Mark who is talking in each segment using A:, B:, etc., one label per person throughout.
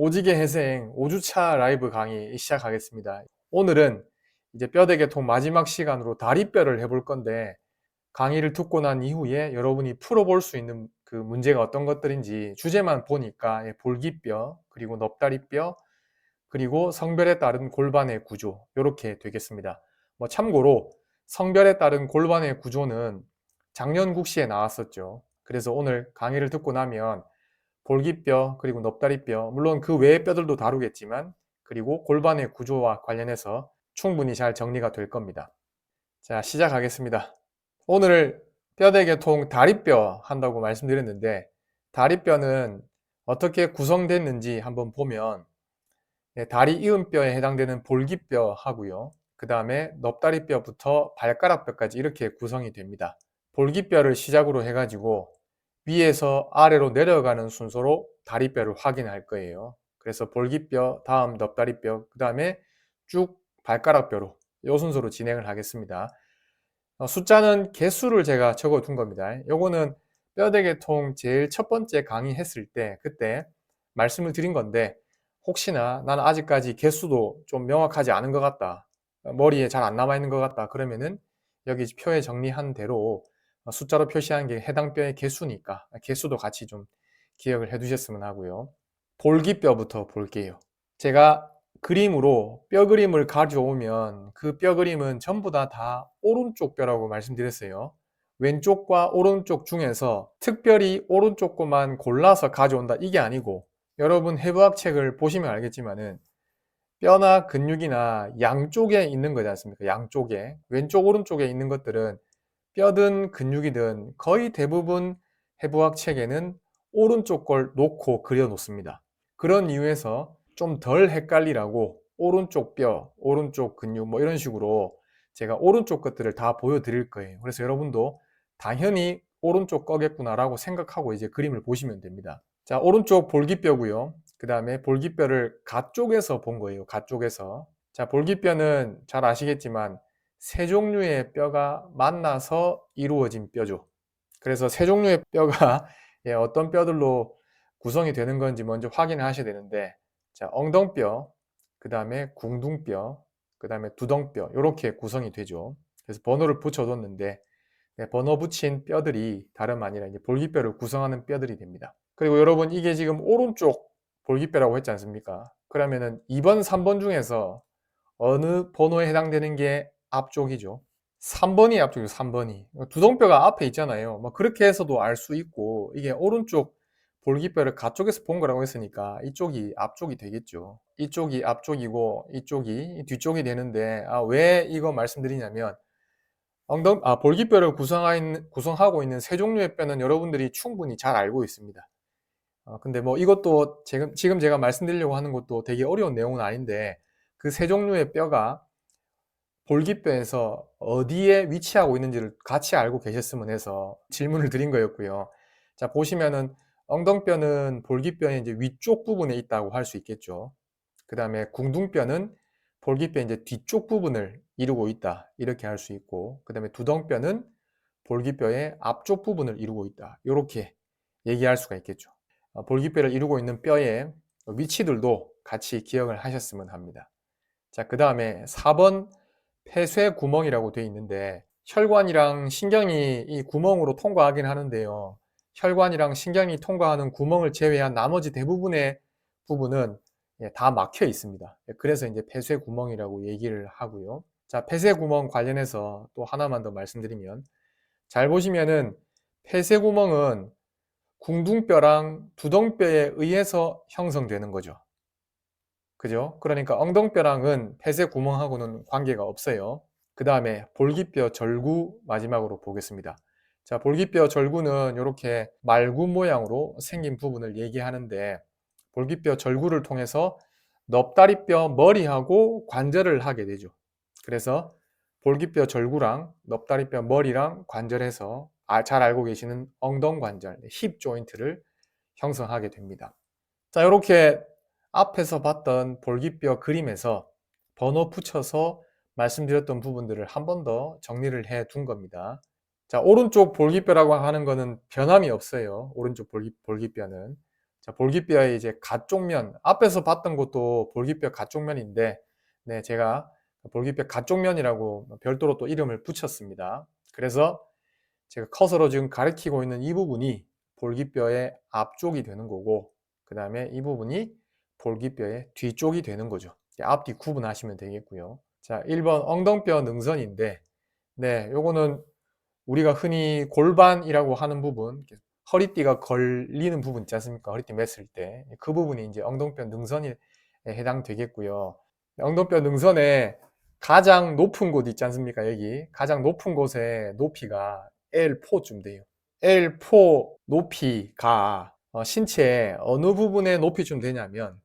A: 오지게 회생 5주차 라이브 강의 시작하겠습니다. 오늘은 이제 뼈대 개통 마지막 시간으로 다리뼈를 해볼 건데, 강의를 듣고 난 이후에 여러분이 풀어볼 수 있는 그 문제가 어떤 것들인지 주제만 보니까 볼기뼈, 그리고 넙다리뼈, 그리고 성별에 따른 골반의 구조, 이렇게 되겠습니다. 참고로 성별에 따른 골반의 구조는 작년 국시에 나왔었죠. 그래서 오늘 강의를 듣고 나면 볼기뼈, 그리고 넙다리뼈, 물론 그 외의 뼈들도 다루겠지만, 그리고 골반의 구조와 관련해서 충분히 잘 정리가 될 겁니다. 자, 시작하겠습니다. 오늘 뼈대 개통 다리뼈 한다고 말씀드렸는데, 다리뼈는 어떻게 구성됐는지 한번 보면 다리 이음뼈에 해당되는 볼기뼈 하고요. 그 다음에 넙다리뼈부터 발가락뼈까지 이렇게 구성이 됩니다. 볼기뼈를 시작으로 해가지고 위에서 아래로 내려가는 순서로 다리뼈를 확인할 거예요. 그래서 볼기뼈, 다음 넙다리뼈, 그 다음에 쭉 발가락뼈로 이 순서로 진행을 하겠습니다. 숫자는 개수를 제가 적어 둔 겁니다. 요거는 뼈대개통 제일 첫 번째 강의 했을 때 그때 말씀을 드린 건데, 혹시나 나는 아직까지 개수도 좀 명확하지 않은 것 같다, 머리에 잘 안 남아 있는 것 같다, 그러면은 여기 표에 정리한 대로 숫자로 표시한 게 해당 뼈의 개수니까 개수도 같이 좀 기억을 해 두셨으면 하고요. 볼기뼈부터 볼게요. 제가 그림으로 뼈 그림을 가져오면 그 뼈 그림은 전부 다 오른쪽 뼈라고 말씀드렸어요. 왼쪽과 오른쪽 중에서 특별히 오른쪽 것만 골라서 가져온다, 이게 아니고, 여러분 해부학 책을 보시면 알겠지만은 뼈나 근육이나 양쪽에 있는 거지 않습니까? 양쪽에, 왼쪽 오른쪽에 있는 것들은 뼈든 근육이든 거의 대부분 해부학 책에는 오른쪽 걸 놓고 그려 놓습니다. 그런 이유에서 좀 덜 헷갈리라고 오른쪽 뼈, 오른쪽 근육 이런 식으로 제가 오른쪽 것들을 다 보여드릴 거예요. 그래서 여러분도 당연히 오른쪽 거겠구나라고 생각하고 이제 그림을 보시면 됩니다. 자, 오른쪽 볼기뼈고요. 그 다음에 볼기뼈를 가쪽에서 본 거예요. 가쪽에서. 자, 볼기뼈는 잘 아시겠지만 세 종류의 뼈가 만나서 이루어진 뼈죠. 그래서 세 종류의 뼈가 어떤 뼈들로 구성이 되는 건지 먼저 확인을 하셔야 되는데, 자, 엉덩뼈, 그 다음에 궁둥뼈, 그 다음에 두덩뼈, 이렇게 구성이 되죠. 그래서 번호를 붙여뒀는데, 번호 붙인 뼈들이 다름 아니라 이제 볼기뼈를 구성하는 뼈들이 됩니다. 그리고 여러분, 이게 지금 오른쪽 볼기뼈라고 했지 않습니까? 그러면은 2번, 3번 중에서 어느 번호에 해당되는 게 앞쪽이죠? 3번이 앞쪽이죠. 3번이. 두덩뼈가 앞에 있잖아요. 그렇게 해서도 알 수 있고, 이게 오른쪽 볼기뼈를 가쪽에서 본 거라고 했으니까 이쪽이 앞쪽이 되겠죠. 이쪽이 앞쪽이고 이쪽이 뒤쪽이 되는데, 왜 이거 말씀드리냐면, 볼기뼈를 구성하고 있는 세 종류의 뼈는 여러분들이 충분히 잘 알고 있습니다. 근데 이것도 지금 제가 말씀드리려고 하는 것도 되게 어려운 내용은 아닌데, 그 세 종류의 뼈가 볼기뼈에서 어디에 위치하고 있는지를 같이 알고 계셨으면 해서 질문을 드린 거였고요. 자, 보시면은 엉덩뼈는 볼기뼈의 이제 위쪽 부분에 있다고 할 수 있겠죠. 그 다음에 궁둥뼈는 볼기뼈의 이제 뒤쪽 부분을 이루고 있다, 이렇게 할 수 있고, 그 다음에 두덩뼈는 볼기뼈의 앞쪽 부분을 이루고 있다, 이렇게 얘기할 수가 있겠죠. 볼기뼈를 이루고 있는 뼈의 위치들도 같이 기억을 하셨으면 합니다. 자, 그 다음에 4번 폐쇄 구멍이라고 되어 있는데, 혈관이랑 신경이 이 구멍으로 통과하긴 하는데요. 혈관이랑 신경이 통과하는 구멍을 제외한 나머지 대부분의 부분은 다 막혀 있습니다. 그래서 이제 폐쇄 구멍이라고 얘기를 하고요. 자, 폐쇄 구멍 관련해서 또 하나만 더 말씀드리면, 잘 보시면은 폐쇄 구멍은 궁둥뼈랑 두덩뼈에 의해서 형성되는 거죠. 그죠? 그러니까 엉덩뼈랑은 폐쇄 구멍하고는 관계가 없어요. 그 다음에 볼기뼈 절구 마지막으로 보겠습니다. 자, 볼기뼈 절구는 이렇게 말구 모양으로 생긴 부분을 얘기하는데, 볼기뼈 절구를 통해서 넙다리뼈 머리하고 관절을 하게 되죠. 그래서 볼기뼈 절구랑 넙다리뼈 머리랑 관절해서 잘 알고 계시는 엉덩관절, 힙 조인트를 형성하게 됩니다. 자, 이렇게 앞에서 봤던 볼기뼈 그림에서 번호 붙여서 말씀드렸던 부분들을 한 번 더 정리를 해 둔 겁니다. 자, 오른쪽 볼기뼈라고 하는 거는 변함이 없어요. 오른쪽 볼기뼈는. 자, 볼기뼈의 이제 가쪽면, 앞에서 봤던 것도 볼기뼈 가쪽면인데, 네, 제가 볼기뼈 가쪽면이라고 별도로 또 이름을 붙였습니다. 그래서 제가 커서로 지금 가리키고 있는 이 부분이 볼기뼈의 앞쪽이 되는 거고, 그 다음에 이 부분이 볼기뼈의 뒤쪽이 되는 거죠. 앞뒤 구분하시면 되겠고요. 자, 1번 엉덩뼈 능선인데, 네, 요거는 우리가 흔히 골반이라고 하는 부분, 허리띠가 걸리는 부분 있지 않습니까? 허리띠 맸을 때. 그 부분이 이제 엉덩뼈 능선에 해당되겠고요. 엉덩뼈 능선에 가장 높은 곳 있지 않습니까? 여기. 가장 높은 곳의 높이가 L4쯤 돼요. L4 높이가 신체의 어느 부분의 높이쯤 되냐면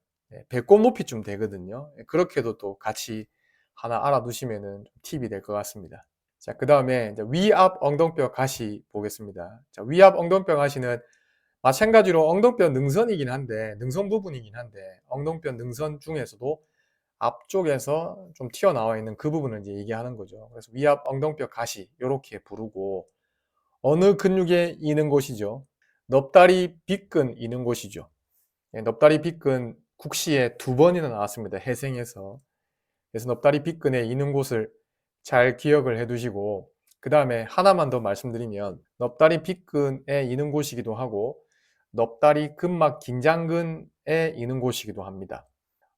A: 배꼽 높이쯤 되거든요. 그렇게도 또 같이 하나 알아두시면 팁이 될 것 같습니다. 자, 그 다음에 위압 엉덩뼈 가시 보겠습니다. 자, 위압 엉덩뼈 가시는 마찬가지로 엉덩뼈 능선이긴 한데, 능선 부분이긴 한데, 엉덩뼈 능선 중에서도 앞쪽에서 좀 튀어나와 있는 그 부분을 이제 얘기하는 거죠. 그래서 위압 엉덩뼈 가시, 이렇게 부르고, 어느 근육에 있는 곳이죠? 넙다리 빗근 있는 곳이죠. 예, 넙다리 빗근 국시에 2번이나 나왔습니다. 해생에서. 그래서 넙다리 빗근에 있는 곳을 잘 기억을 해 두시고, 그 다음에 하나만 더 말씀드리면 넙다리 빗근에 있는 곳이기도 하고 넙다리 근막 긴장근에 있는 곳이기도 합니다.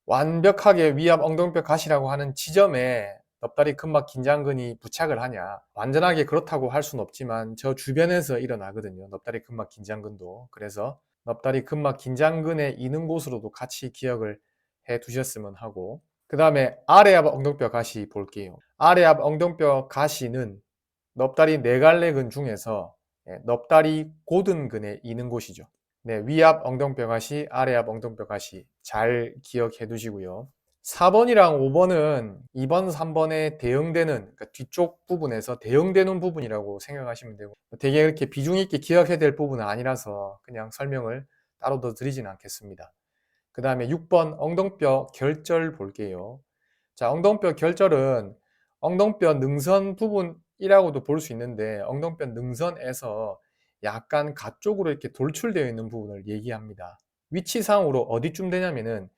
A: 완벽하게 위압 엉덩뼈 가시라고 하는 지점에 넙다리 근막 긴장근이 부착을 하냐, 완전하게 그렇다고 할 수는 없지만 저 주변에서 일어나거든요. 넙다리 근막 긴장근도. 그래서 넙다리 근막 긴장근에 있는 곳으로도 같이 기억을 해 두셨으면 하고, 그 다음에 아래압 엉덩뼈 가시 볼게요. 아래압 엉덩뼈 가시는 넙다리 네갈래근 중에서 넙다리 고등근에 있는 곳이죠. 네, 위압 엉덩뼈 가시, 아래압 엉덩뼈 가시 잘 기억해 두시고요. 4번이랑 5번은 2번, 3번에 대응되는, 그러니까 뒤쪽 부분에서 대응되는 부분이라고 생각하시면 되고, 되게 그렇게 비중 있게 기억해야 될 부분은 아니라서 그냥 설명을 따로 더 드리진 않겠습니다. 그 다음에 6번 엉덩뼈 결절 볼게요. 자, 엉덩뼈 결절은 엉덩뼈 능선 부분이라고도 볼 수 있는데, 엉덩뼈 능선에서 약간 가쪽으로 이렇게 돌출되어 있는 부분을 얘기합니다. 위치상으로 어디쯤 되냐면은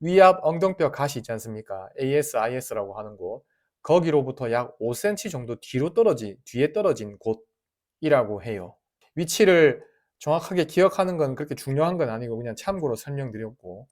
A: 위압 엉덩뼈 가시 있지 않습니까? ASIS라고 하는 곳. 거기로부터 약 5cm 정도 뒤에 떨어진 곳이라고 해요. 위치를 정확하게 기억하는 건 그렇게 중요한 건 아니고 그냥 참고로 설명드렸고,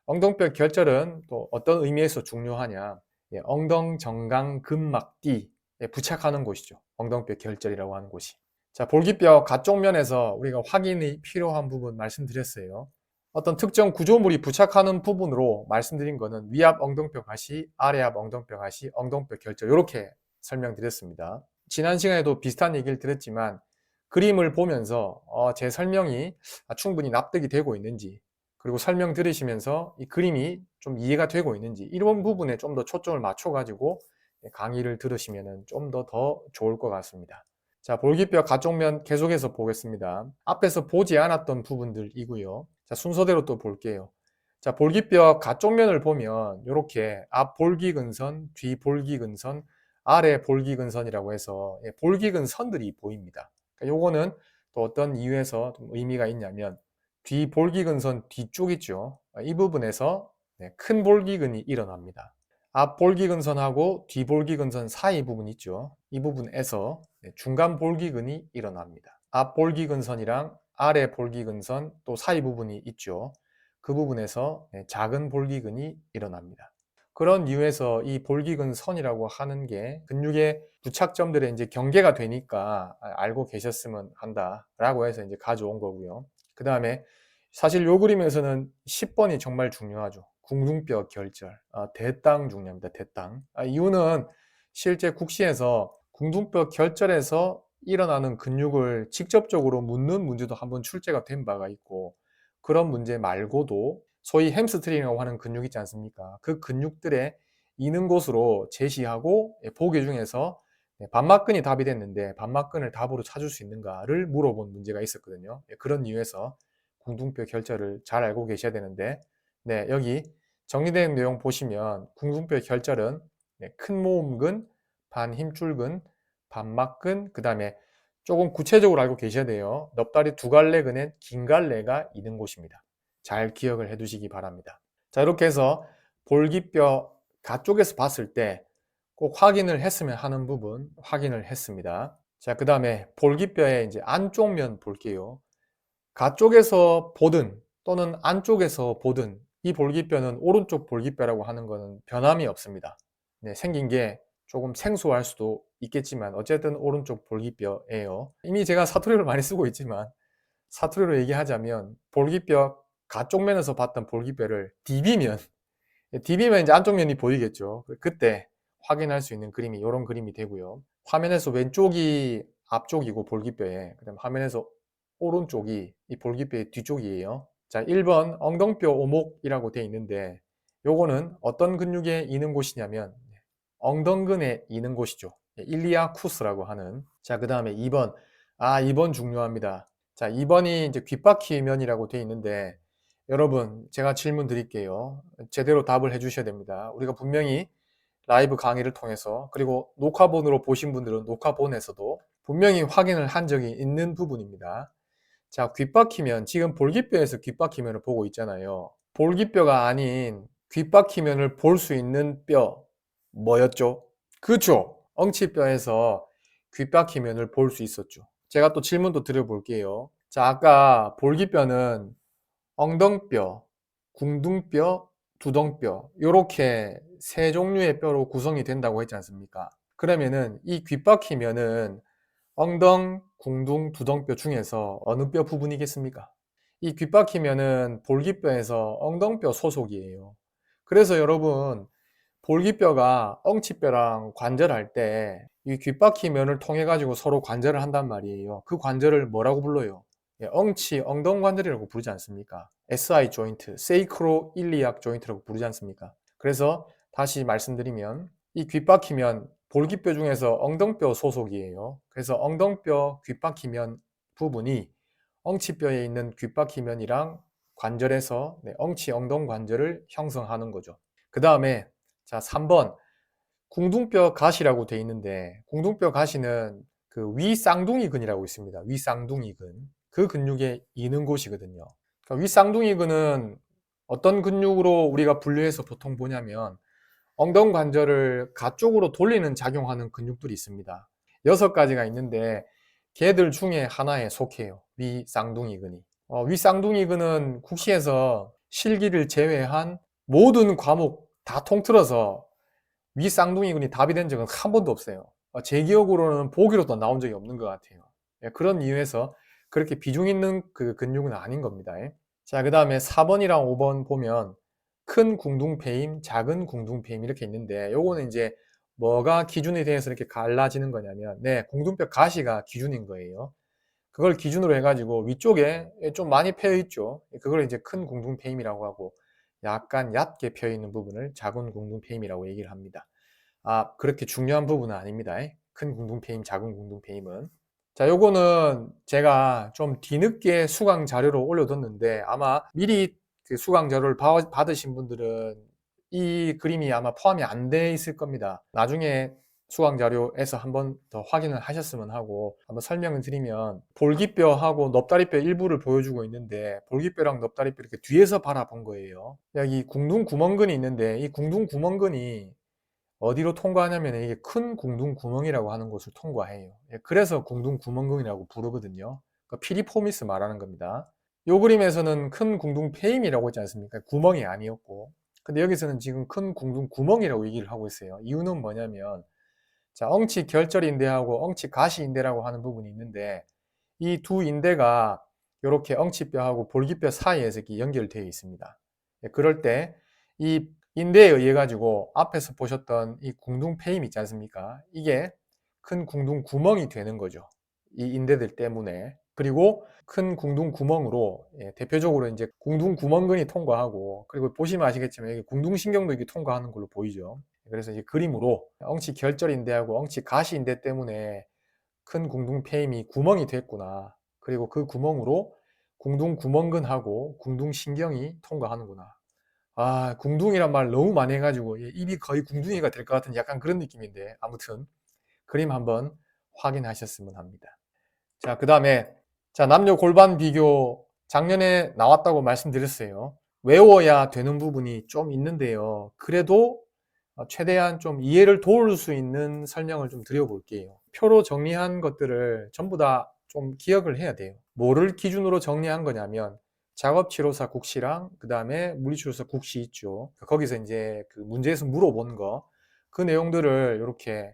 A: 엉덩뼈 결절은 또 어떤 의미에서 중요하냐? 예, 엉덩정강 근막뒤에 부착하는 곳이죠. 엉덩뼈 결절이라고 하는 곳이. 자, 볼기뼈 가쪽면에서 우리가 확인이 필요한 부분 말씀드렸어요. 어떤 특정 구조물이 부착하는 부분으로 말씀드린 거는 위압 엉덩뼈 가시, 아래압 엉덩뼈 가시, 엉덩뼈 결절 이렇게 설명드렸습니다. 지난 시간에도 비슷한 얘기를 드렸지만 그림을 보면서 제 설명이 충분히 납득이 되고 있는지, 그리고 설명 들으시면서 이 그림이 좀 이해가 되고 있는지, 이런 부분에 좀 더 초점을 맞춰 가지고 강의를 들으시면 좀 더 좋을 것 같습니다. 자, 볼기뼈 가쪽면 계속해서 보겠습니다. 앞에서 보지 않았던 부분들이고요. 자, 순서대로 또 볼게요. 자, 볼기뼈 가쪽면을 보면 이렇게 앞 볼기근선, 뒤 볼기근선, 아래 볼기근선이라고 해서 볼기근선들이 보입니다. 그러니까 요거는 또 어떤 이유에서 좀 의미가 있냐면 뒤 볼기근선 뒤쪽 있죠. 이 부분에서 큰 볼기근이 일어납니다. 앞 볼기근선하고 뒤 볼기근선 사이 부분 있죠. 이 부분에서 중간 볼기근이 일어납니다. 앞 볼기근선이랑 아래 볼기근선 또 사이 부분이 있죠. 그 부분에서 작은 볼기근이 일어납니다. 그런 이유에서 이 볼기근선이라고 하는 게 근육의 부착점들의 이제 경계가 되니까 알고 계셨으면 한다라고 해서 이제 가져온 거고요. 그 다음에 사실 요 그림에서는 10번이 정말 중요하죠. 궁둥뼈 결절, 대땅 중요합니다. 대땅. 이유는 실제 국시에서 궁둥뼈 결절에서 일어나는 근육을 직접적으로 묻는 문제도 한번 출제가 된 바가 있고, 그런 문제 말고도 소위 햄스트링이라고 하는 근육 있지 않습니까? 그 근육들의 있는 곳으로 제시하고 보기 중에서 반막근이 답이 됐는데 반막근을 답으로 찾을 수 있는가를 물어본 문제가 있었거든요. 그런 이유에서 궁둥뼈 결절을 잘 알고 계셔야 되는데, 네, 여기 정리된 내용 보시면 궁둥뼈 결절은 큰 모음근, 반힘줄근, 반막근, 그 다음에 조금 구체적으로 알고 계셔야 돼요. 넙다리 두갈래근엔 긴갈래가 있는 곳입니다. 잘 기억을 해 두시기 바랍니다. 자, 이렇게 해서 볼기뼈 가쪽에서 봤을 때 꼭 확인을 했으면 하는 부분 확인을 했습니다. 자, 그 다음에 볼기뼈의 이제 안쪽 면 볼게요. 가쪽에서 보든 또는 안쪽에서 보든 이 볼기뼈는 오른쪽 볼기뼈라고 하는 것은 변함이 없습니다. 네, 생긴 게 조금 생소할 수도 있겠지만 어쨌든 오른쪽 볼기뼈예요. 이미 제가 사투리를 많이 쓰고 있지만 사투리로 얘기하자면 볼기뼈 가쪽 면에서 봤던 볼기뼈를 디비면 이제 안쪽 면이 보이겠죠. 그때 확인할 수 있는 그림이 이런 그림이 되고요. 화면에서 왼쪽이 앞쪽이고 볼기뼈에, 그다음 화면에서 오른쪽이 이 볼기뼈의 뒤쪽이에요. 자, 1번 엉덩뼈 오목이라고 되어 있는데 요거는 어떤 근육에 있는 곳이냐면 엉덩근에 있는 곳이죠. 일리아쿠스라고 하는. 자, 그 다음에 2번. 2번 중요합니다. 자, 2번이 이제 귓바퀴면이라고 되어 있는데 여러분, 제가 질문 드릴게요. 제대로 답을 해주셔야 됩니다. 우리가 분명히 라이브 강의를 통해서, 그리고 녹화본으로 보신 분들은 녹화본에서도 분명히 확인을 한 적이 있는 부분입니다. 자, 귓바퀴면, 지금 볼기뼈에서 귓바퀴면을 보고 있잖아요. 볼기뼈가 아닌 귓바퀴면을 볼 수 있는 뼈, 뭐였죠? 그렇죠. 엉치뼈에서 귓바퀴면을 볼 수 있었죠. 제가 또 질문도 드려볼게요. 자, 아까 볼기뼈는 엉덩뼈, 궁둥뼈, 두덩뼈 요렇게 세 종류의 뼈로 구성이 된다고 했지 않습니까? 그러면은 이 귓바퀴면은 엉덩, 궁둥, 두덩뼈 중에서 어느 뼈 부분이겠습니까? 이 귓바퀴면은 볼기뼈에서 엉덩뼈 소속이에요. 그래서 여러분 볼기뼈가 엉치뼈랑 관절할 때 이 귓바퀴면을 통해 가지고 서로 관절을 한단 말이에요. 그 관절을 뭐라고 불러요? 엉치, 엉덩관절이라고 부르지 않습니까? SI 조인트, 세이크로일리악 조인트라고 부르지 않습니까? 그래서 다시 말씀드리면 이 귓바퀴면 볼기뼈 중에서 엉덩뼈 소속이에요. 그래서 엉덩뼈 귓바퀴면 부분이 엉치뼈에 있는 귓바퀴면이랑 관절에서 엉치, 엉덩관절을 형성하는 거죠. 그 다음에 자, 3번 궁둥뼈 가시라고 돼 있는데 궁둥뼈 가시는 그 위쌍둥이근이라고 있습니다. 위쌍둥이근. 그 근육에 있는 곳이거든요. 그러니까 위쌍둥이근은 어떤 근육으로 우리가 분류해서 보통 보냐면 엉덩관절을 가쪽으로 돌리는 작용하는 근육들이 있습니다. 6가지가 있는데 걔들 중에 하나에 속해요. 위쌍둥이근이. 위쌍둥이근은 국시에서 실기를 제외한 모든 과목 다 통틀어서 윗쌍둥이근이 답이 된 적은 한 번도 없어요. 제 기억으로는 보기로도 나온 적이 없는 것 같아요. 그런 이유에서 그렇게 비중 있는 그 근육은 아닌 겁니다. 자, 그 다음에 4번이랑 5번 보면 큰 궁둥폐임, 작은 궁둥폐임 이렇게 있는데 요거는 이제 뭐가 기준이 돼서 이렇게 갈라지는 거냐면 궁둥뼈 가시가 기준인 거예요. 그걸 기준으로 해가지고 위쪽에 좀 많이 펴 있죠. 그걸 이제 큰 궁둥폐임이라고 하고 약간 얕게 펴 있는 부분을 작은 궁둥폐임이라고 얘기를 합니다. 그렇게 중요한 부분은 아닙니다. 큰 궁둥폐임, 작은 궁둥폐임은. 자, 요거는 제가 좀 뒤늦게 수강 자료로 올려뒀는데 아마 미리 그 수강 자료를 받으신 분들은 이 그림이 아마 포함이 안 돼 있을 겁니다. 나중에 수강 자료에서 한번 더 확인을 하셨으면 하고 한번 설명을 드리면 볼기뼈하고 넙다리뼈 일부를 보여주고 있는데 볼기뼈랑 넙다리뼈 이렇게 뒤에서 바라본 거예요. 여기 궁둥구멍근이 있는데 이 궁둥구멍근이 어디로 통과하냐면 이게 큰 궁둥구멍이라고 하는 곳을 통과해요. 그래서 궁둥구멍근이라고 부르거든요. 그러니까 피리포미스 말하는 겁니다. 이 그림에서는 큰 궁둥폐임이라고 했지 않습니까? 구멍이 아니었고. 근데 여기서는 지금 큰 궁둥구멍이라고 얘기를 하고 있어요. 이유는 뭐냐면 자, 엉치 결절인대하고 엉치 가시인대라고 하는 부분이 있는데 이 두 인대가 이렇게 엉치뼈하고 볼기뼈 사이에서 이렇게 연결되어 있습니다. 그럴 때 이 인대에 의해 가지고 앞에서 보셨던 이 궁둥폐임 있지 않습니까? 이게 큰 궁둥구멍이 되는 거죠. 이 인대들 때문에. 그리고 큰 궁둥구멍으로 대표적으로 이제 궁둥구멍근이 통과하고 그리고 보시면 아시겠지만 여기 궁둥신경도 이게 통과하는 걸로 보이죠. 그래서 이제 그림으로 엉치 결절인대하고 엉치 가시인대 때문에 큰 궁둥폐임이 구멍이 됐구나. 그리고 그 구멍으로 궁둥구멍근하고 궁둥신경이 통과하는구나. 궁둥이란 말 너무 많이 해가지고 입이 거의 궁둥이가 될 것 같은 약간 그런 느낌인데 아무튼 그림 한번 확인하셨으면 합니다. 자, 그 다음에 자, 남녀 골반 비교 작년에 나왔다고 말씀드렸어요. 외워야 되는 부분이 좀 있는데요. 그래도 최대한 좀 이해를 도울 수 있는 설명을 좀 드려볼게요. 표로 정리한 것들을 전부 다 좀 기억을 해야 돼요. 뭐를 기준으로 정리한 거냐면 작업치료사 국시랑 그 다음에 물리치료사 국시 있죠. 거기서 이제 그 문제에서 물어본 거, 그 내용들을 이렇게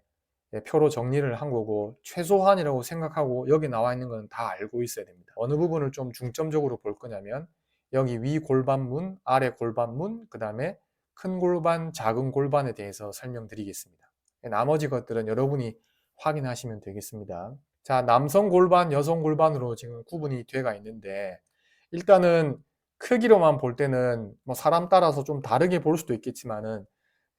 A: 표로 정리를 한 거고, 최소한이라고 생각하고 여기 나와 있는 건 다 알고 있어야 됩니다. 어느 부분을 좀 중점적으로 볼 거냐면 여기 위 골반문, 아래 골반문, 그 다음에 큰 골반, 작은 골반에 대해서 설명드리겠습니다. 나머지 것들은 여러분이 확인하시면 되겠습니다. 자, 남성 골반, 여성 골반으로 지금 구분이 되어 있는데, 일단은 크기로만 볼 때는 뭐 사람 따라서 좀 다르게 볼 수도 있겠지만은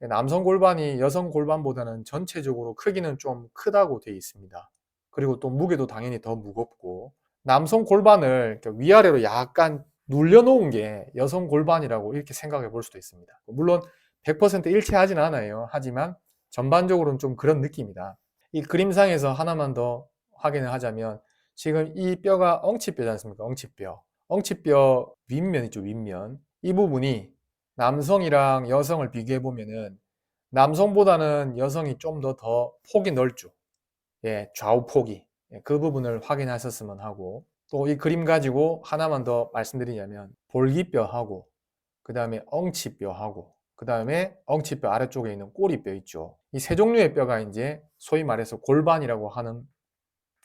A: 남성 골반이 여성 골반보다는 전체적으로 크기는 좀 크다고 되어 있습니다. 그리고 또 무게도 당연히 더 무겁고, 남성 골반을 위아래로 약간 눌려놓은 게 여성 골반이라고 이렇게 생각해 볼 수도 있습니다. 물론 100% 일치하진 않아요. 하지만 전반적으로는 좀 그런 느낌이다. 이 그림상에서 하나만 더 확인을 하자면, 지금 이 뼈가 엉치뼈지 않습니까? 엉치뼈. 엉치뼈 윗면 있죠, 윗면. 이 부분이 남성이랑 여성을 비교해 보면은 남성보다는 여성이 좀 더 폭이 넓죠. 예, 좌우 폭이. 예, 그 부분을 확인하셨으면 하고, 또 이 그림 가지고 하나만 더 말씀드리자면 볼기뼈하고 그 다음에 엉치뼈하고 그 다음에 엉치뼈 아래쪽에 있는 꼬리뼈 있죠. 이 세 종류의 뼈가 이제 소위 말해서 골반이라고 하는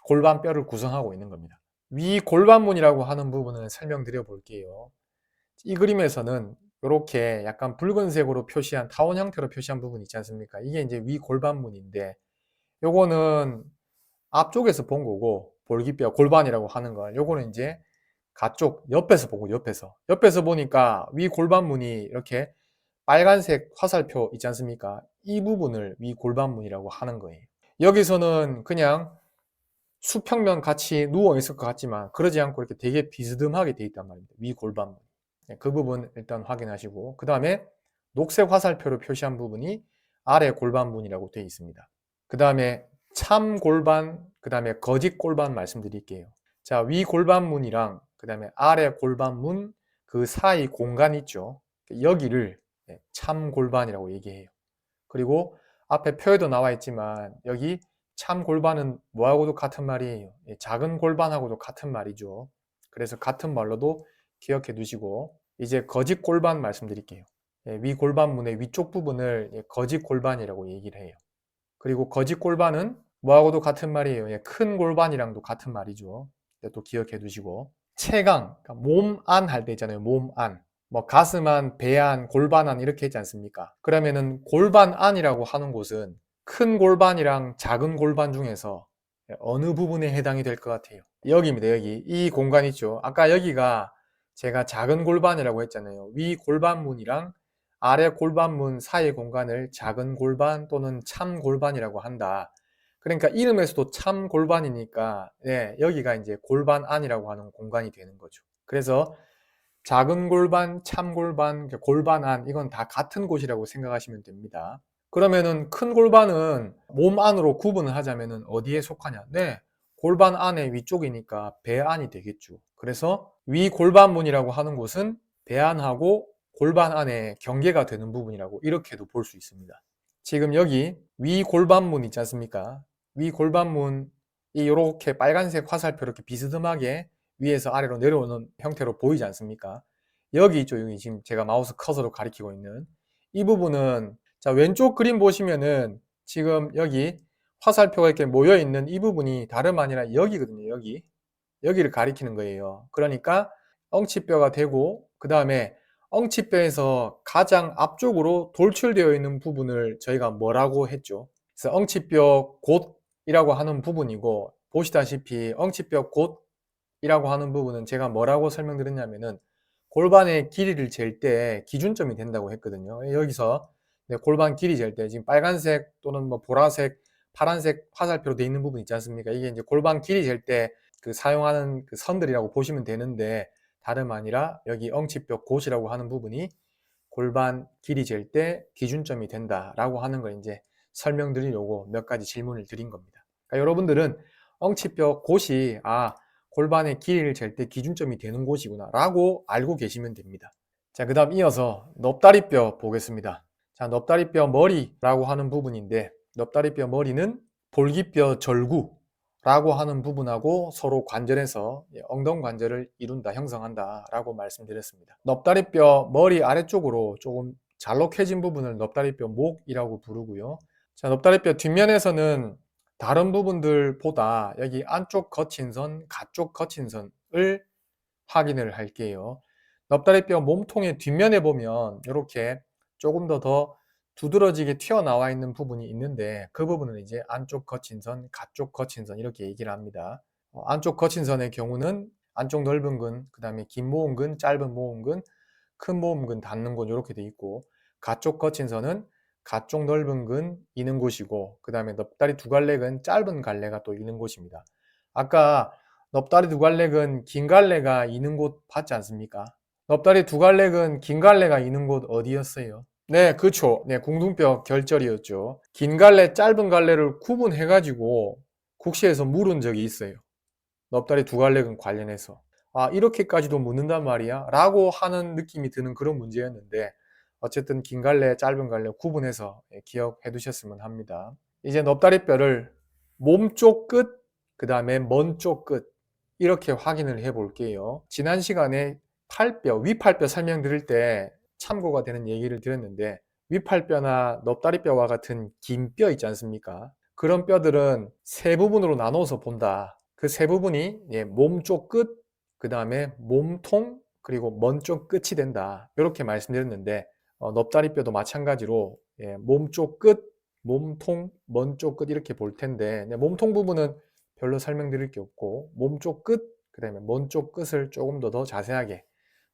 A: 골반뼈를 구성하고 있는 겁니다. 위 골반문이라고 하는 부분을 설명드려 볼게요. 이 그림에서는 이렇게 약간 붉은색으로 표시한 타원 형태로 표시한 부분 있지 않습니까? 이게 이제 위 골반문인데, 요거는 앞쪽에서 본 거고, 볼기뼈 골반이라고 하는 건 요거는 이제 가쪽 옆에서 보고, 옆에서 보니까 위 골반문이 이렇게 빨간색 화살표 있지 않습니까? 이 부분을 위 골반문이라고 하는 거예요. 여기서는 그냥 수평면 같이 누워 있을 것 같지만 그러지 않고 이렇게 되게 비스듬하게 돼 있단 말입니다. 위 골반문. 그 부분 일단 확인하시고, 그 다음에 녹색 화살표로 표시한 부분이 아래 골반문이라고 되어 있습니다. 그 다음에 참 골반, 그 다음에 거짓 골반 말씀드릴게요. 자, 위 골반문이랑 그 다음에 아래 골반문 그 사이 공간 있죠. 여기를 참 골반이라고 얘기해요. 그리고 앞에 표에도 나와 있지만 여기 참 골반은 뭐하고도 같은 말이에요. 작은 골반하고도 같은 말이죠. 그래서 같은 말로도 기억해 두시고, 이제 거짓 골반 말씀드릴게요. 위 골반문의 위쪽 부분을 거짓 골반이라고 얘기를 해요. 그리고 거짓 골반은 뭐하고도 같은 말이에요. 큰 골반이랑도 같은 말이죠. 또 기억해 두시고, 체강, 그러니까 몸 안 할 때 있잖아요. 몸 안. 뭐 가슴 안, 배 안, 골반 안 이렇게 했지 않습니까? 그러면은 골반 안이라고 하는 곳은 큰 골반이랑 작은 골반 중에서 어느 부분에 해당이 될 것 같아요? 여기입니다. 여기. 이 공간 있죠. 아까 여기가 제가 작은 골반이라고 했잖아요. 위 골반문이랑 아래 골반문 사이 공간을 작은 골반 또는 참 골반이라고 한다. 그러니까 이름에서도 참 골반이니까 여기가 이제 골반 안이라고 하는 공간이 되는 거죠. 그래서 작은 골반, 참 골반, 골반 안 이건 다 같은 곳이라고 생각하시면 됩니다. 그러면은 큰 골반은 몸 안으로 구분을 하자면은 어디에 속하냐? 네, 골반 안의 위쪽이니까 배 안이 되겠죠. 그래서 위 골반문이라고 하는 곳은 배 안하고 골반 안에 경계가 되는 부분이라고 이렇게도 볼 수 있습니다. 지금 여기 위 골반문 있지 않습니까? 위 골반문이 이렇게 빨간색 화살표 이렇게 비스듬하게 위에서 아래로 내려오는 형태로 보이지 않습니까? 여기 있죠. 여기 지금 제가 마우스 커서로 가리키고 있는 이 부분은, 자, 왼쪽 그림 보시면은 지금 여기 화살표가 이렇게 모여 있는 이 부분이 다름 아니라 여기거든요. 여기를 가리키는 거예요. 그러니까 엉치뼈가 되고, 그 다음에 엉치뼈에서 가장 앞쪽으로 돌출되어 있는 부분을 저희가 뭐라고 했죠? 그래서 엉치뼈 곧이라고 하는 부분이고, 보시다시피 엉치뼈 곧이라고 하는 부분은 제가 뭐라고 설명드렸냐면은 골반의 길이를 잴 때 기준점이 된다고 했거든요. 여기서 골반 길이 잴 때 지금 빨간색 또는 뭐 보라색, 파란색 화살표로 되어 있는 부분 있지 않습니까? 이게 이제 골반 길이 잴 때 그 사용하는 그 선들이라고 보시면 되는데, 다름 아니라 여기 엉치뼈 곧이라고 하는 부분이 골반 길이 잴 때 기준점이 된다라고 하는 걸 이제 설명드리려고 몇 가지 질문을 드린 겁니다. 그러니까 여러분들은 엉치뼈 곧이 골반의 길이를 잴 때 기준점이 되는 곳이구나 라고 알고 계시면 됩니다. 자, 그 다음 이어서 넙다리뼈 보겠습니다. 자, 넙다리뼈 머리라고 하는 부분인데 넙다리뼈 머리는 볼기뼈 절구라고 하는 부분하고 서로 관절해서 엉덩관절을 이룬다, 형성한다 라고 말씀드렸습니다. 넙다리뼈 머리 아래쪽으로 조금 잘록해진 부분을 넙다리뼈 목이라고 부르고요. 자, 넙다리뼈 뒷면에서는 다른 부분들보다 여기 안쪽 거친 선, 가쪽 거친 선을 확인을 할게요. 넙다리뼈 몸통의 뒷면에 보면 이렇게 조금 더 두드러지게 튀어나와 있는 부분이 있는데 그 부분은 이제 안쪽 거친 선, 가쪽 거친 선 이렇게 얘기를 합니다. 안쪽 거친 선의 경우는 안쪽 넓은 근, 그 다음에 긴 모음근, 짧은 모음근, 큰 모음근 닿는 곳 이렇게 돼 있고 가쪽 거친 선은 가쪽 넓은 근 이는 곳이고 그 다음에 넙다리 두 갈래근 짧은 갈래가 또 이는 곳입니다. 아까 넙다리 두 갈래근 긴 갈래가 이는 곳 봤지 않습니까? 넙다리 두 갈래근 긴 갈래가 이는 곳 어디였어요? 네, 그렇죠. 네, 궁둥뼈 결절이었죠. 긴 갈래, 짧은 갈래를 구분해가지고 국시에서 물은 적이 있어요. 넙다리 두 갈래근 관련해서. 아, 이렇게까지도 묻는단 말이야? 라고 하는 느낌이 드는 그런 문제였는데 어쨌든 긴 갈래, 짧은 갈래 구분해서 기억해 두셨으면 합니다. 이제 넙다리뼈를 몸쪽 끝, 그 다음에 먼 쪽 끝 이렇게 확인을 해 볼게요. 지난 시간에 팔뼈, 위팔뼈 설명드릴 때 참고가 되는 얘기를 드렸는데 위팔뼈나 넙다리뼈와 같은 긴 뼈 있지 않습니까? 그런 뼈들은 세 부분으로 나눠서 본다. 그 세 부분이 몸쪽 끝, 그 다음에 몸통, 그리고 먼 쪽 끝이 된다. 이렇게 말씀드렸는데 넙다리뼈도 마찬가지로 몸쪽 끝, 몸통, 먼 쪽 끝 이렇게 볼 텐데 몸통 부분은 별로 설명드릴 게 없고 몸쪽 끝, 그 다음에 먼 쪽 끝을 조금 더 자세하게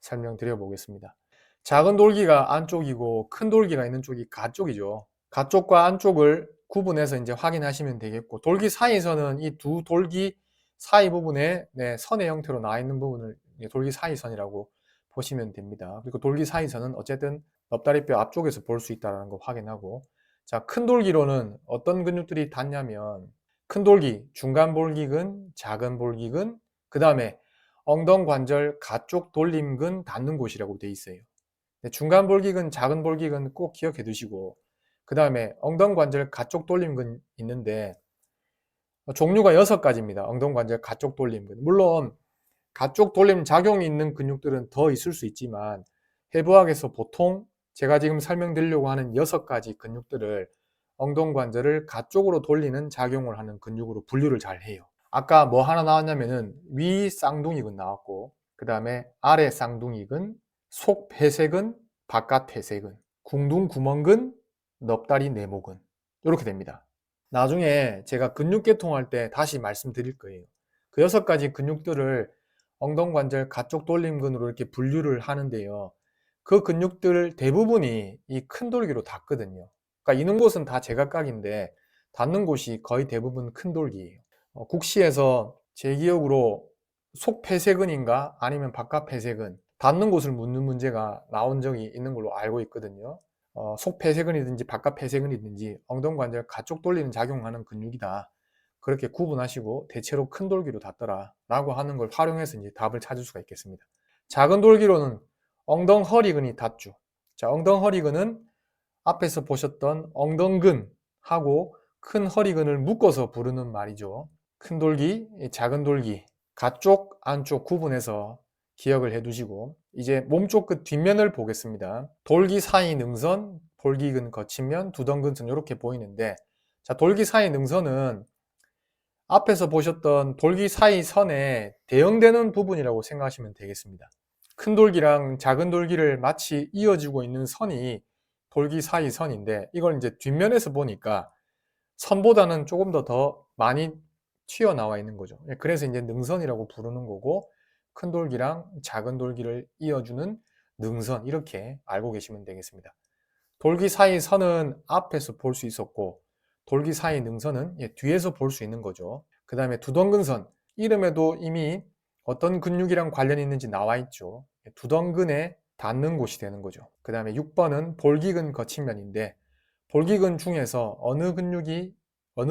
A: 설명드려 보겠습니다. 작은 돌기가 안쪽이고 큰 돌기가 있는 쪽이 가쪽이죠. 가쪽과 안쪽을 구분해서 이제 확인하시면 되겠고 돌기 사이선은 이 두 돌기 사이 부분에 선의 형태로 나와 있는 부분을 돌기 사이선이라고 보시면 됩니다. 그리고 돌기 사이선은 어쨌든 넙다리뼈 앞쪽에서 볼 수 있다는 거 확인하고 자, 큰 돌기로는 어떤 근육들이 닿냐면 큰 돌기, 중간 볼기근, 작은 볼기근, 그 다음에 엉덩관절 가쪽 돌림근 닿는 곳이라고 되어 있어요. 중간 볼기근, 작은 볼기근 꼭 기억해 두시고 그 다음에 엉덩관절 가쪽 돌림근 있는데 종류가 6가지입니다. 엉덩관절 가쪽 돌림근. 물론 가쪽 돌림 작용이 있는 근육들은 더 있을 수 있지만 해부학에서 보통 제가 지금 설명드리려고 하는 6가지 근육들을 엉덩관절을 가쪽으로 돌리는 작용을 하는 근육으로 분류를 잘 해요. 아까 뭐 하나 나왔냐면은 위 쌍둥이근 나왔고 그 다음에 아래 쌍둥이근, 속 폐쇄근, 바깥 폐쇄근, 궁둥구멍근, 넙다리 네모근 이렇게 됩니다. 나중에 제가 근육계통 할 때 다시 말씀드릴 거예요. 그 6가지 근육들을 엉덩관절 가쪽 돌림근으로 이렇게 분류를 하는데요. 그 근육들 대부분이 이 큰 돌기로 닿거든요. 그러니까 이는 곳은 다 제각각인데 닿는 곳이 거의 대부분 큰 돌기예요. 국시에서 제 기억으로 속 폐쇄근인가 아니면 바깥 폐쇄근 닿는 곳을 묻는 문제가 나온 적이 있는 걸로 알고 있거든요. 속 폐쇄근이든지 바깥 폐쇄근이든지 엉덩관절 가쪽 돌리는 작용하는 근육이다. 그렇게 구분하시고 대체로 큰 돌기로 닿더라 라고 하는 걸 활용해서 이제 답을 찾을 수가 있겠습니다. 작은 돌기로는 엉덩허리근이 닿죠. 자, 엉덩허리근은 앞에서 보셨던 엉덩근하고 큰 허리근을 묶어서 부르는 말이죠. 큰 돌기, 작은 돌기, 가쪽, 안쪽 구분해서 기억을 해 두시고 이제 몸쪽 끝 뒷면을 보겠습니다. 돌기 사이 능선, 볼기근 거친면, 두덩근선 이렇게 보이는데 자, 돌기 사이 능선은 앞에서 보셨던 돌기 사이 선에 대응되는 부분이라고 생각하시면 되겠습니다. 큰 돌기랑 작은 돌기를 마치 이어지고 있는 선이 돌기 사이 선인데 이걸 이제 뒷면에서 보니까 선보다는 조금 더 많이 튀어나와 있는 거죠. 그래서 이제 능선이라고 부르는 거고 큰 돌기랑 작은 돌기를 이어주는 능선 이렇게 알고 계시면 되겠습니다. 돌기 사이 선은 앞에서 볼 수 있었고 돌기 사이 능선은 뒤에서 볼 수 있는 거죠. 그 다음에 두덩근선 이름에도 이미 어떤 근육이랑 관련이 있는지 나와 있죠. 두덩근에 닿는 곳이 되는 거죠. 그 다음에 6번은 볼기근 거친면인데 볼기근 중에서 어느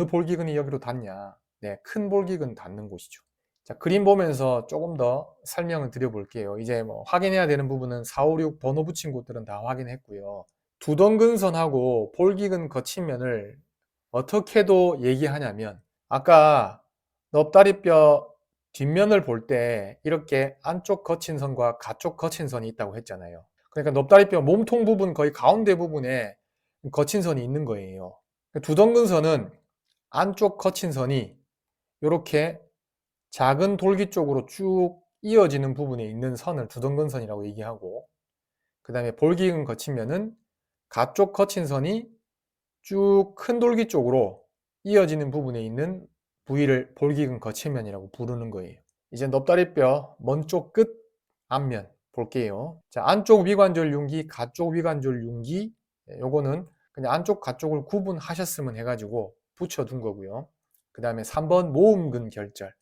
A: 볼기근이 여기로 닿냐? 네, 큰 볼기근 닿는 곳이죠. 자, 그림 보면서 조금 더 설명을 드려볼게요. 이제 뭐 확인해야 되는 부분은 4, 5, 6 번호 붙인 곳들은 다 확인했고요. 두덩근선하고 볼기근 거친면을 어떻게도 얘기하냐면 아까 넙다리뼈 뒷면을 볼 때 이렇게 안쪽 거친 선과 가쪽 거친 선이 있다고 했잖아요. 그러니까 넙다리뼈 몸통 부분 거의 가운데 부분에 거친 선이 있는 거예요. 두덩근선은 안쪽 거친 선이 이렇게 작은 돌기 쪽으로 쭉 이어지는 부분에 있는 선을 두덩근선이라고 얘기하고, 그 다음에 볼기근 거친면은 가쪽 거친 선이 쭉 큰 돌기 쪽으로 이어지는 부분에 있는 부위를 볼기근 거친면이라고 부르는 거예요. 이제 넙다리뼈 먼 쪽 끝 앞면 볼게요. 자, 안쪽 위관절 융기, 가쪽 위관절 융기, 요거는 그냥 안쪽 가쪽을 구분하셨으면 해가지고 붙여둔 거고요. 그 다음에 3번 모음근 결절.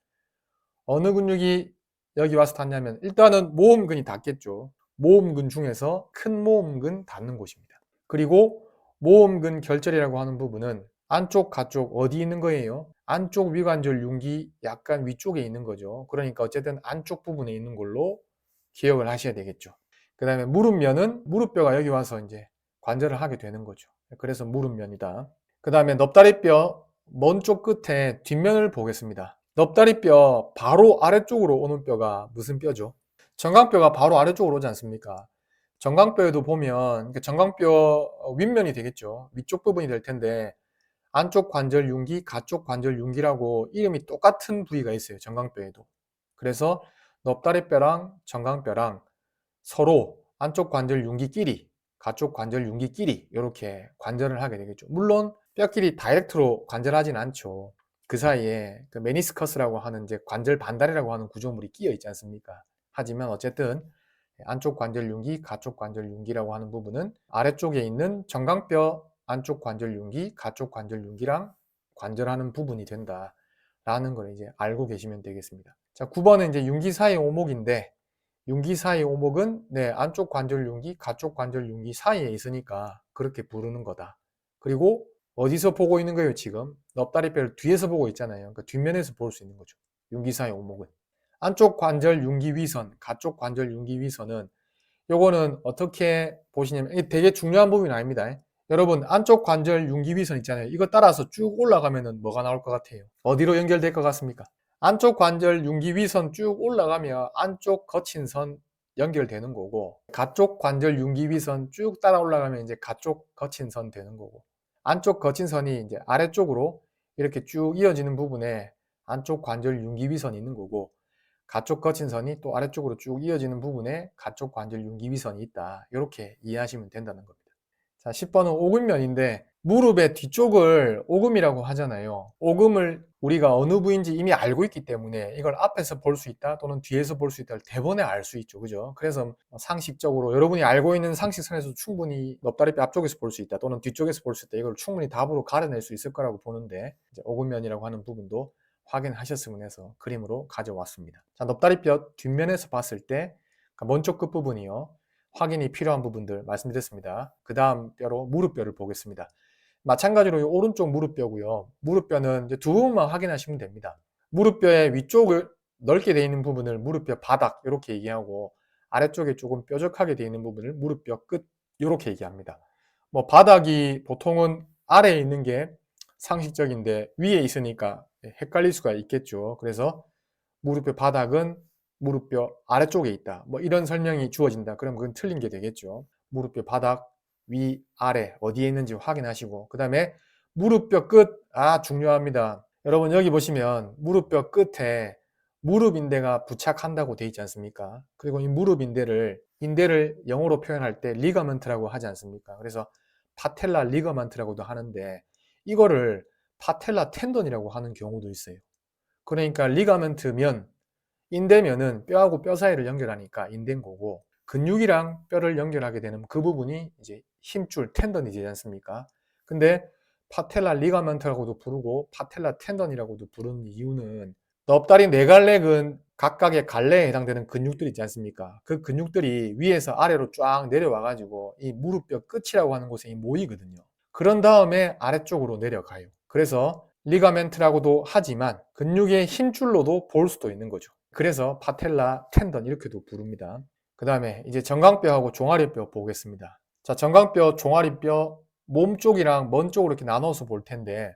A: 어느 근육이 여기 와서 닿냐면 일단은 모음근이 닿겠죠. 모음근 중에서 큰 모음근 닿는 곳입니다. 그리고 모음근 결절이라고 하는 부분은 안쪽 가쪽 어디 있는 거예요? 안쪽 위관절 융기 약간 위쪽에 있는 거죠. 그러니까 어쨌든 안쪽 부분에 있는 걸로 기억을 하셔야 되겠죠. 그 다음에 무릎면은 무릎뼈가 여기 와서 이제 관절을 하게 되는 거죠. 그래서 무릎면이다. 그 다음에 넙다리뼈 먼 쪽 끝에 뒷면을 보겠습니다. 넙다리뼈 바로 아래쪽으로 오는 뼈가 무슨 뼈죠? 정강뼈가 바로 아래쪽으로 오지 않습니까? 정강뼈에도 보면 정강뼈 윗면이 되겠죠. 위쪽 부분이 될 텐데 안쪽 관절 융기, 가쪽 관절 융기라고 이름이 똑같은 부위가 있어요. 정강뼈에도. 그래서 넙다리뼈랑 정강뼈랑 서로 안쪽 관절 융기끼리, 가쪽 관절 융기끼리 이렇게 관절을 하게 되겠죠. 물론 뼈끼리 다이렉트로 관절하진 않죠. 그 사이에 그 메니스커스라고 하는 이제 관절 반달이라고 하는 구조물이 끼어 있지 않습니까? 하지만 어쨌든 안쪽 관절 융기, 가쪽 관절 융기라고 하는 부분은 아래쪽에 있는 정강뼈 안쪽 관절 융기, 가쪽 관절 융기랑 관절하는 부분이 된다라는 걸 이제 알고 계시면 되겠습니다. 자, 9번은 이제 융기 사이 오목인데 융기 사이 오목은 안쪽 관절 융기, 가쪽 관절 융기 사이에 있으니까 그렇게 부르는 거다. 그리고 어디서 보고 있는 거예요, 지금? 넙다리뼈를 뒤에서 보고 있잖아요. 그러니까 뒷면에서 볼 수 있는 거죠. 융기 사이 오목은. 안쪽 관절 융기 위선, 가쪽 관절 융기 위선은 요거는 어떻게 보시냐면 이게 되게 중요한 부분이 아닙니다. 여러분 안쪽 관절 융기 위선 있잖아요. 이거 따라서 쭉 올라가면은 뭐가 나올 것 같아요? 어디로 연결될 것 같습니까? 안쪽 관절 융기 위선 쭉 올라가면 안쪽 거친 선 연결되는 거고, 가쪽 관절 융기 위선 쭉 따라 올라가면 이제 가쪽 거친 선 되는 거고, 안쪽 거친 선이 이제 아래쪽으로 이렇게 쭉 이어지는 부분에 안쪽 관절 융기 위선이 있는 거고, 가쪽 거친 선이 또 아래쪽으로 쭉 이어지는 부분에 가쪽 관절 융기 위선이 있다. 이렇게 이해하시면 된다는 겁니다. 자, 10번은 오금면인데 무릎의 뒤쪽을 오금이라고 하잖아요. 오금을 우리가 어느 부위인지 이미 알고 있기 때문에 이걸 앞에서 볼 수 있다 또는 뒤에서 볼 수 있다를 대번에 알 수 있죠. 그죠? 그래서 상식적으로 여러분이 알고 있는 상식선에서 충분히 넙다리뼈 앞쪽에서 볼 수 있다 또는 뒤쪽에서 볼 수 있다. 이걸 충분히 답으로 가려낼 수 있을 거라고 보는데 이제 오금면이라고 하는 부분도 확인하셨으면 해서 그림으로 가져왔습니다. 자, 넙다리뼈 뒷면에서 봤을 때 먼쪽 끝부분이요. 확인이 필요한 부분들 말씀드렸습니다. 그 다음 뼈로 무릎뼈를 보겠습니다. 마찬가지로 오른쪽 무릎뼈고요. 무릎뼈는 이제 두 부분만 확인하시면 됩니다. 무릎뼈의 위쪽을 넓게 되어 있는 부분을 무릎뼈 바닥 이렇게 얘기하고, 아래쪽에 조금 뾰족하게 되어 있는 부분을 무릎뼈 끝 이렇게 얘기합니다. 뭐 바닥이 보통은 아래에 있는 게 상식적인데 위에 있으니까 헷갈릴 수가 있겠죠. 그래서 무릎뼈 바닥은 무릎뼈 아래쪽에 있다. 뭐 이런 설명이 주어진다. 그럼 그건 틀린 게 되겠죠. 무릎뼈 바닥, 위, 아래 어디에 있는지 확인하시고, 그 다음에 무릎뼈 끝, 중요합니다. 여러분 여기 보시면 무릎뼈 끝에 무릎 인대가 부착한다고 되어 있지 않습니까? 그리고 이 무릎 인대를 영어로 표현할 때 리가먼트라고 하지 않습니까? 그래서 파텔라 리가먼트라고도 하는데 이거를 파텔라 텐던이라고 하는 경우도 있어요. 그러니까 리가먼트면 인대면은 뼈하고 뼈 사이를 연결하니까 인대인 거고, 근육이랑 뼈를 연결하게 되는 그 부분이 이제 힘줄 텐던이 되지 않습니까? 근데 파텔라 리가먼트라고도 부르고 파텔라 텐던이라고도 부르는 이유는 넙다리 네 갈래근 각각의 갈래에 해당되는 근육들 있지 않습니까? 그 근육들이 위에서 아래로 쫙 내려와 가지고 이 무릎뼈 끝이라고 하는 곳에 모이거든요. 그런 다음에 아래쪽으로 내려가요. 그래서 리가멘트라고도 하지만 근육의 힘줄로도 볼 수도 있는 거죠. 그래서 파텔라 텐던 이렇게도 부릅니다. 그 다음에 이제 정강뼈하고 종아리뼈 보겠습니다. 자, 정강뼈, 종아리뼈 몸 쪽이랑 먼 쪽으로 이렇게 나눠서 볼 텐데,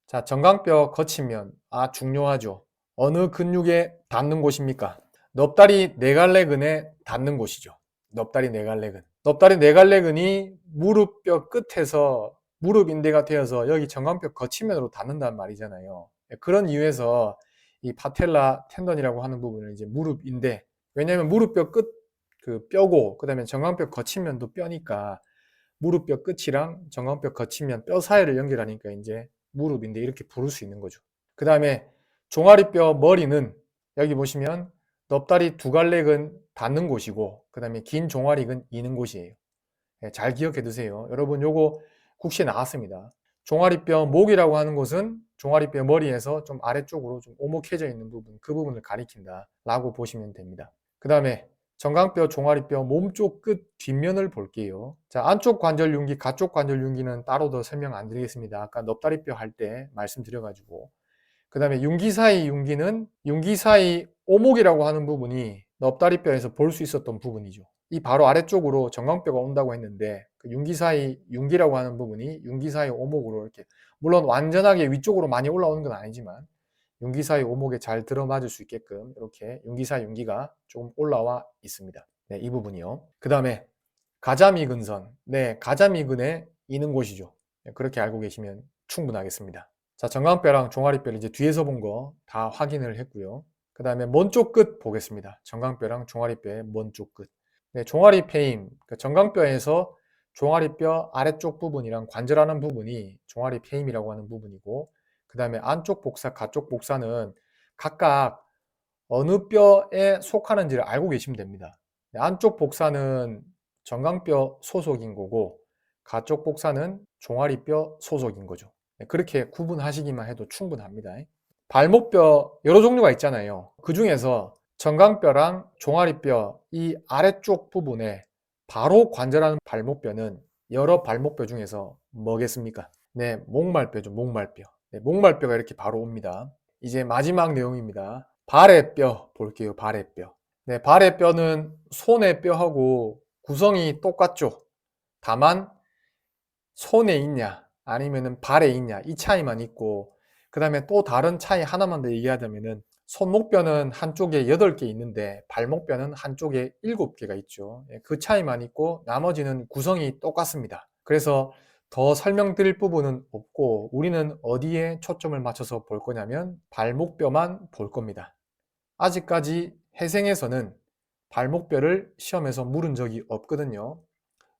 A: 자, 정강뼈 거치면 중요하죠. 어느 근육에 닿는 곳입니까? 넙다리 네갈래근에 닿는 곳이죠. 넙다리 네갈래근. 넙다리 네갈래근이 무릎뼈 끝에서 무릎 인대가 되어서 여기 정강뼈 거치면으로 닿는단 말이잖아요. 그런 이유에서 이 파텔라 텐던이라고 하는 부분을 이제 무릎 인대. 왜냐하면 무릎뼈 끝 그 뼈고 그다음에 정강뼈 거치면도 뼈니까 무릎뼈 끝이랑 정강뼈 거치면 뼈 사이를 연결하니까 이제 무릎인데 이렇게 부를 수 있는 거죠. 그 다음에 종아리뼈 머리는 여기 보시면 넙다리 두갈래근 닿는 곳이고 그 다음에 긴 종아리근 이는 곳이에요. 잘 기억해 두세요. 여러분 요거 국시에 나왔습니다. 종아리뼈 목이라고 하는 곳은 종아리뼈 머리에서 좀 아래쪽으로 좀 오목해져 있는 부분, 그 부분을 가리킨다 라고 보시면 됩니다. 그 다음에 정강뼈, 종아리뼈, 몸쪽 끝 뒷면을 볼게요. 자, 안쪽 관절윤기, 가쪽 관절윤기는 따로 더 설명 안 드리겠습니다. 아까 넙다리뼈 할 때 말씀드려가지고. 그 다음에 윤기 사이 윤기는 윤기 사이 오목이라고 하는 부분이 넙다리뼈에서 볼 수 있었던 부분이죠. 이 바로 아래쪽으로 정강뼈가 온다고 했는데 그 윤기 사이 윤기라고 하는 부분이 윤기 사이 오목으로 이렇게 물론 완전하게 위쪽으로 많이 올라오는 건 아니지만 윤기 사이 오목에 잘 들어맞을 수 있게끔 이렇게 윤기 사이 윤기가 조금 올라와 있습니다. 네, 이 부분이요. 그 다음에 가자미근선. 네, 가자미근에 있는 곳이죠. 네, 그렇게 알고 계시면 충분하겠습니다. 자, 정강뼈랑 종아리뼈를 이제 뒤에서 본 거 다 확인을 했고요. 그 다음에 먼 쪽 끝 보겠습니다. 정강뼈랑 종아리뼈의 먼 쪽 끝. 네, 종아리 페임. 그 정강뼈에서 종아리뼈 아래쪽 부분이랑 관절하는 부분이 종아리 페임이라고 하는 부분이고, 그 다음에 안쪽 복사, 가쪽 복사는 각각 어느 뼈에 속하는지를 알고 계시면 됩니다. 네, 안쪽 복사는 정강뼈 소속인 거고, 가쪽 복사는 종아리뼈 소속인 거죠. 네, 그렇게 구분하시기만 해도 충분합니다. 발목뼈 여러 종류가 있잖아요. 그 중에서 정강뼈랑 종아리뼈 이 아래쪽 부분에 바로 관절하는 발목뼈는 여러 발목뼈 중에서 뭐겠습니까? 네, 목말뼈죠. 목말뼈. 네, 목말뼈가 이렇게 바로 옵니다. 이제 마지막 내용입니다. 발의 뼈 볼게요. 발의 뼈. 네, 발의 뼈는 손의 뼈하고 구성이 똑같죠. 다만 손에 있냐 아니면은 발에 있냐 이 차이만 있고, 그 다음에 또 다른 차이 하나만 더 얘기하자면은 손목뼈는 한쪽에 8개 있는데 발목뼈는 한쪽에 7개가 있죠. 그 차이만 있고 나머지는 구성이 똑같습니다. 그래서 더 설명드릴 부분은 없고 우리는 어디에 초점을 맞춰서 볼 거냐면 발목뼈만 볼 겁니다. 아직까지 회생에서는 발목뼈를 시험에서 물은 적이 없거든요.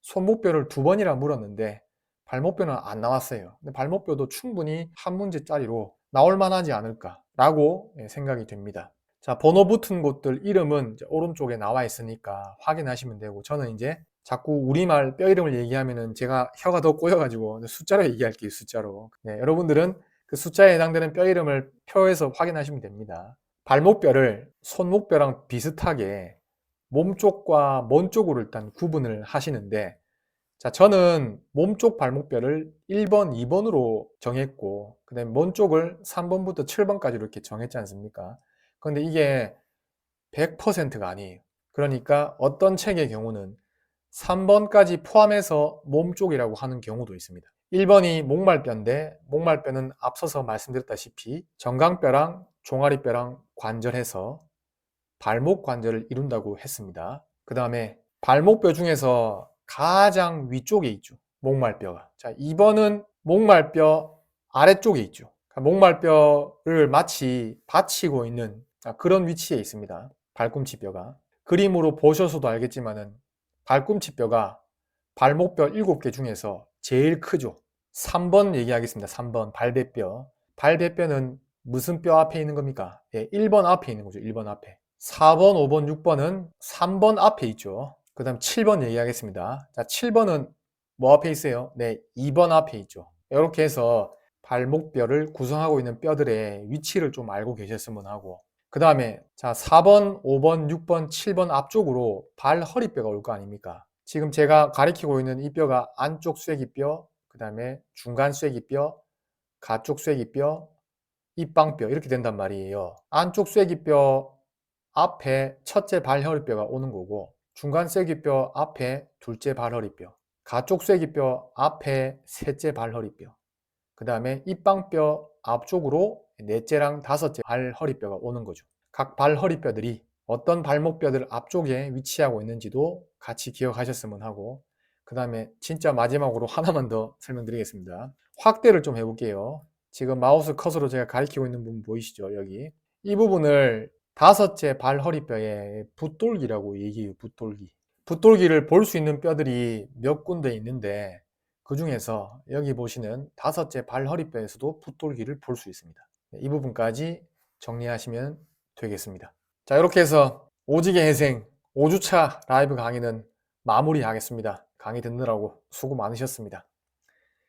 A: 손목뼈를 2번이나 물었는데 발목뼈는 안 나왔어요. 근데 발목뼈도 충분히 한 문제짜리로 나올 만하지 않을까라고 생각이 됩니다. 자, 번호 붙은 곳들 이름은 이제 오른쪽에 나와 있으니까 확인하시면 되고, 저는 이제 자꾸 우리말 뼈 이름을 얘기하면은 제가 혀가 더 꼬여가지고 숫자로 얘기할게요. 숫자로. 네, 여러분들은 그 숫자에 해당되는 뼈 이름을 표에서 확인하시면 됩니다. 발목뼈를 손목뼈랑 비슷하게 몸쪽과 먼 쪽으로 일단 구분을 하시는데, 자, 저는 몸쪽 발목뼈를 1번, 2번으로 정했고, 그 다음에 먼 쪽을 3번부터 7번까지 이렇게 정했지 않습니까? 그런데 이게 100%가 아니에요. 그러니까 어떤 책의 경우는 3번까지 포함해서 몸쪽이라고 하는 경우도 있습니다. 1번이 목말뼈인데, 목말뼈는 앞서서 말씀드렸다시피 정강뼈랑 종아리뼈랑 관절해서 발목 관절을 이룬다고 했습니다. 그 다음에 발목뼈 중에서 가장 위쪽에 있죠. 목말뼈가. 자, 2번은 목말뼈 아래쪽에 있죠. 목말뼈를 마치 받치고 있는 그런 위치에 있습니다. 발꿈치뼈가. 그림으로 보셔서도 알겠지만은 발꿈치뼈가 발목뼈 7개 중에서 제일 크죠. 3번 얘기하겠습니다. 3번 발배뼈. 발배뼈는 무슨 뼈 앞에 있는 겁니까? 예, 1번 앞에 있는 거죠. 1번 앞에. 4번, 5번, 6번은 3번 앞에 있죠. 그 다음 7번 얘기하겠습니다. 자, 7번은 뭐 앞에 있어요? 네, 2번 앞에 있죠. 이렇게 해서 발목뼈를 구성하고 있는 뼈들의 위치를 좀 알고 계셨으면 하고, 그 다음에 자 4번, 5번, 6번, 7번 앞쪽으로 발 허리뼈가 올 거 아닙니까? 지금 제가 가리키고 있는 이 뼈가 안쪽 쐐기뼈, 그 다음에 중간 쐐기뼈, 가쪽 쐐기뼈, 입방뼈 이렇게 된단 말이에요. 안쪽 쐐기뼈 앞에 첫째 발허리뼈가 오는 거고, 중간 쐐기뼈 앞에 둘째 발허리뼈, 가쪽 쐐기뼈 앞에 셋째 발허리뼈, 그 다음에 입방뼈 앞쪽으로 넷째랑 다섯째 발허리뼈가 오는 거죠. 각 발허리뼈들이 어떤 발목뼈들 앞쪽에 위치하고 있는지도 같이 기억하셨으면 하고, 그 다음에 진짜 마지막으로 하나만 더 설명드리겠습니다. 확대를 좀 해볼게요. 지금 마우스 컷으로 제가 가리키고 있는 부분 보이시죠? 여기 이 부분을 다섯째 발허리뼈의 붓돌기라고 얘기해요. 붓돌기를 볼 수 있는 뼈들이 몇 군데 있는데, 그 중에서 여기 보시는 다섯째 발허리뼈에서도 붓돌기를 볼 수 있습니다. 이 부분까지 정리하시면 되겠습니다. 자, 이렇게 해서 오지게 회생 5주차 라이브 강의는 마무리하겠습니다. 강의 듣느라고 수고 많으셨습니다.